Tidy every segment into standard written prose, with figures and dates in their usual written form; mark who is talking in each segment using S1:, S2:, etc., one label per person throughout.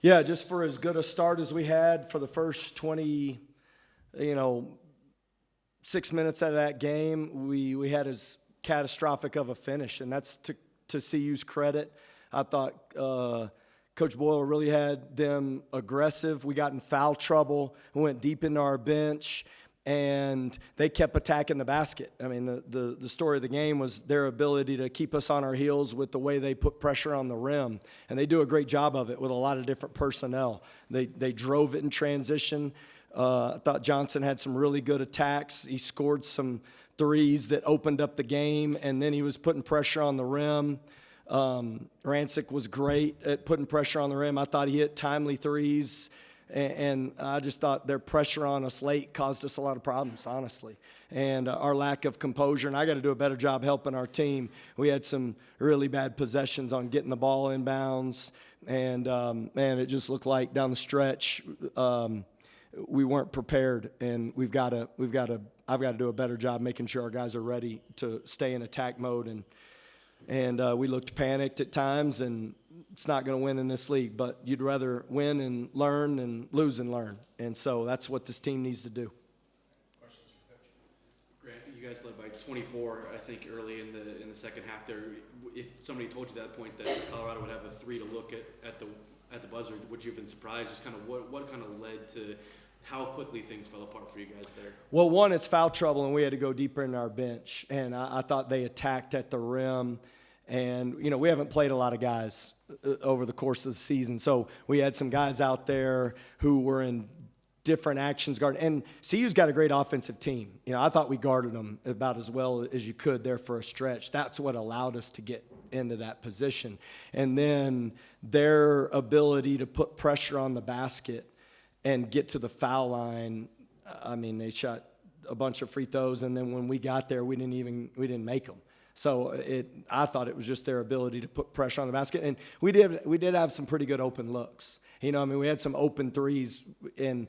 S1: Yeah, just for as good a start as we had for the first 20, 6 minutes out of that game, we had as catastrophic of a finish, and that's to CU's credit. I thought Coach Boyle really had them aggressive. We got in foul trouble. We went deep into our bench, and they kept attacking the basket. I mean, the story of the game was their ability to keep us on our heels with the way they put pressure on the rim, and they do a great job of it with a lot of different personnel. They drove it in transition. I thought Johnson had some really good attacks. He scored some threes that opened up the game, and then he was putting pressure on the rim. Rancic was great at putting pressure on the rim. I thought he hit timely threes, and I just thought their pressure on us late caused us a lot of problems, honestly. And our lack of composure, and I got to do a better job helping our team. We had some really bad possessions on getting the ball inbounds, and it just looked like down the stretch we weren't prepared, and I've got to do a better job making sure our guys are ready to stay in attack mode. And we looked panicked at times, and it's not going to win in this league, but you'd rather win and learn than lose and learn. And so that's what this team needs to do.
S2: Questions for Coach? Grant, you guys led by 24, I think, early in the second half there. If somebody told you at that point that Colorado would have a three to look at the buzzer, would you have been surprised? Just kind of what kind of led to how quickly things fell apart for you guys there?
S1: Well, one, it's foul trouble, and we had to go deeper in our bench. And I thought they attacked at the rim. And, we haven't played a lot of guys over the course of the season. So we had some guys out there who were in different actions guarding. And CU's got a great offensive team. I thought we guarded them about as well as you could there for a stretch. That's what allowed us to get into that position. And then their ability to put pressure on the basket and get to the foul line. I mean, they shot a bunch of free throws, and then when we got there, we didn't make them. So I thought it was just their ability to put pressure on the basket, and we did have some pretty good open looks. We had some open threes, and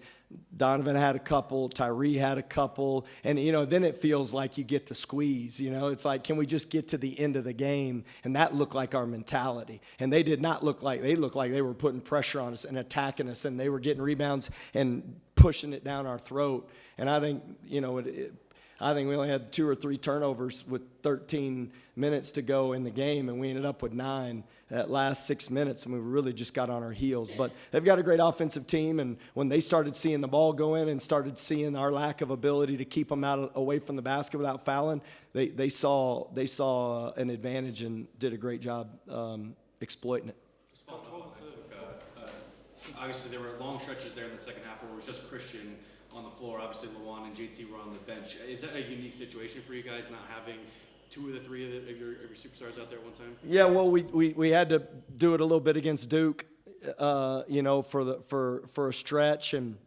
S1: Donovan had a couple, Tyree had a couple, and then it feels like you get the squeeze. It's like, can we just get to the end of the game? And that looked like our mentality. And they did not look like they were putting pressure on us and attacking us, and they were getting rebounds and pushing it down our throat. And I think I think we only had 2 or 3 turnovers with 13 minutes to go in the game, and we ended up with 9 that last 6 minutes, and we really just got on our heels. But they've got a great offensive team, and when they started seeing the ball go in and started seeing our lack of ability to keep them away from the basket without fouling, they saw an advantage and did a great job exploiting it.
S2: Obviously, there were long stretches there in the second half where it was just Christian on the floor. Obviously, Lawan and JT were on the bench. Is that a unique situation for you guys, not having 2 of the 3 of your superstars out there at one time?
S1: Yeah, well, we had to do it a little bit against Duke, for a stretch, and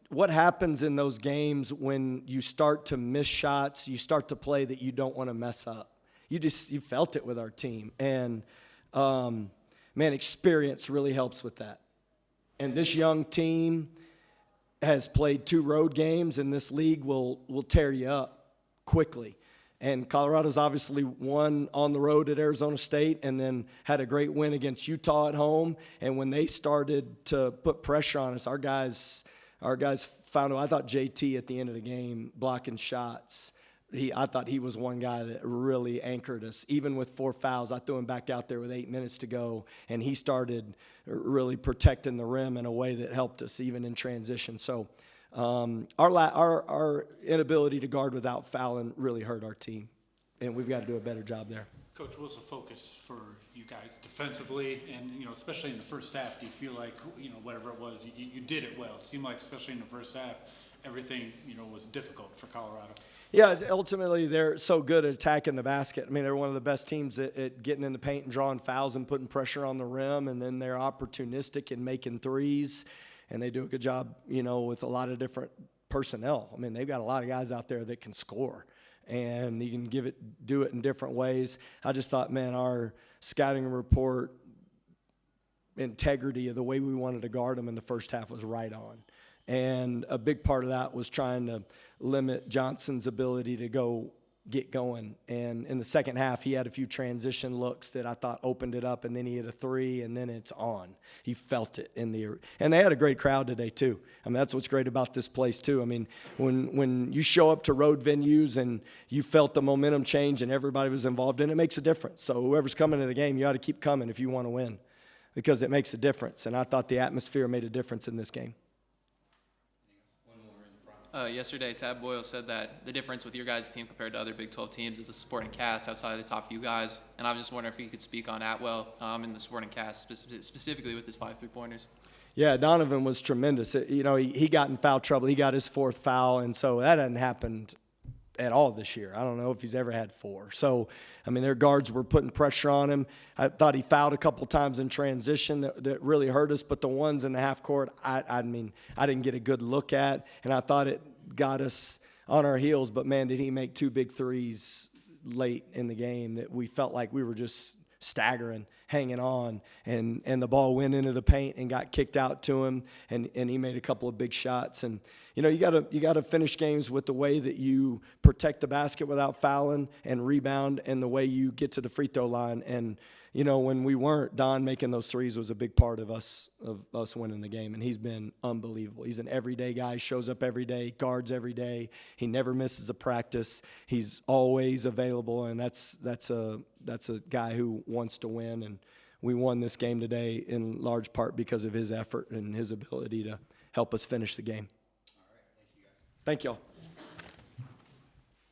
S1: what happens in those games when you start to miss shots, you start to play that you don't want to mess up. You felt it with our team, and experience really helps with that. And this young team has played 2 road games, and this league will tear you up quickly. And Colorado's obviously won on the road at Arizona State and then had a great win against Utah at home. And when they started to put pressure on us, our guys found. I thought JT at the end of the game blocking shots. I thought he was one guy that really anchored us. Even with 4 fouls, I threw him back out there with 8 minutes to go, and he started really protecting the rim in a way that helped us even in transition. So our inability to guard without fouling really hurt our team, and we've got to do a better job there.
S3: Coach, what's the focus for you guys defensively, and especially in the first half? Do you feel like whatever it was, you did it well? It seemed like, especially in the first half, everything was difficult for Colorado.
S1: Yeah, ultimately they're so good at attacking the basket. I mean, they're one of the best teams at getting in the paint and drawing fouls and putting pressure on the rim, and then they're opportunistic in making threes, and they do a good job, with a lot of different personnel. I mean, they've got a lot of guys out there that can score, and you can do it in different ways. I just thought, our scouting report integrity of the way we wanted to guard them in the first half was right on. And a big part of that was trying to limit Johnson's ability to go get going. And in the second half, he had a few transition looks that I thought opened it up, and then he hit a three, and then it's on. He felt it in the – and they had a great crowd today too. I mean, that's what's great about this place too. I mean, when you show up to road venues and you felt the momentum change and everybody was involved in it, it makes a difference. So whoever's coming to the game, you ought to keep coming if you want to win, because it makes a difference. And I thought the atmosphere made a difference in this game.
S4: Yesterday, Tab Boyle said that the difference with your guys' team compared to other Big 12 teams is the supporting cast outside of the top few guys. And I was just wondering if you could speak on Atwell and the supporting cast, specifically with his 5 3-pointers.
S1: Yeah, Donovan was tremendous. He got in foul trouble. He got his 4th foul, and so that hadn't happened at all this year. I don't know if he's ever had 4. So, I mean, their guards were putting pressure on him. I thought he fouled a couple times in transition that really hurt us, but the ones in the half court, I didn't get a good look at, and I thought it got us on our heels, but, man, did he make 2 big threes late in the game that we felt like we were just staggering, hanging on, and the ball went into the paint and got kicked out to him, and he made a couple of big shots. And you gotta finish games with the way that you protect the basket without fouling and rebound, and the way you get to the free throw line. And when we weren't, Don making those threes was a big part of us winning the game, and he's been unbelievable. He's an everyday guy, shows up every day, guards every day. He never misses a practice. He's always available, and that's a guy who wants to win. And we won this game today in large part because of his effort and his ability to help us finish the game.
S5: All right, thank you guys.
S1: Thank y'all.